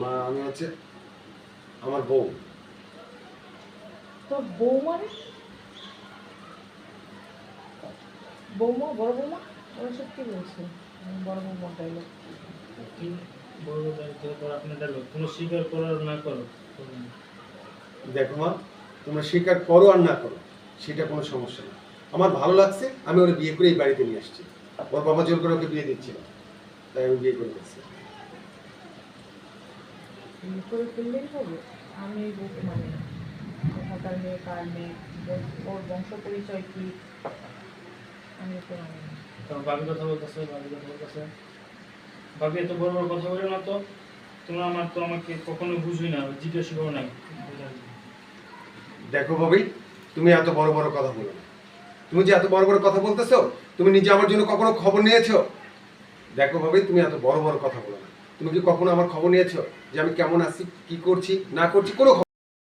মা আমি হচ্ছে আমার বউ। তোর বউ মানে? বৌমা, বড় বৌমা? ওরা সব কি বলছে? বড় বৌমা ডায়লগ। কি বড় দায়িত্ব পর আপনি ডায়লগ তুমি স্বীকার করার না করো। দেখো মা, তোমরা স্বীকার করো আর না করো সেটা কোনো সমস্যা না। আমার ভালো লাগছে, আমি ওরা বিয়ে করে এই বাড়িতে নিয়ে আসছি। ওর বাবা জোর করে ওকে বিয়ে দিচ্ছিল, তাই আমি বিয়ে করে দিচ্ছি। বিয়ে করে ফেললেই হবে? আমি এই বউকে মানি না। কোথাকার মেয়ে, কার মেয়ে, ওর বংশ পরিচয় কি, আমি ওকে মানি না। তোমার ভাবি কথা বলতেছে, ভাবি এত বড় বড় কথা বলে না তো। তোমরা আমাকে কখনো বুঝবি না, জিজ্ঞাসা করো না। দেখো ভাবি, তুমি এত বড় বড় কথা বলো না। তুমি যে এত বড় বড় কথা বলতেছো, তুমি নিজে আমার জন্য কখনো খবর নিয়েছো? দেখো ভাবি, তুমি এত বড় বড় কথা বলো না। তুমি কি কখনো আমার খবর নিয়েছো যে আমি কেমন আছি, কি করছি না করছি? কোনো খবর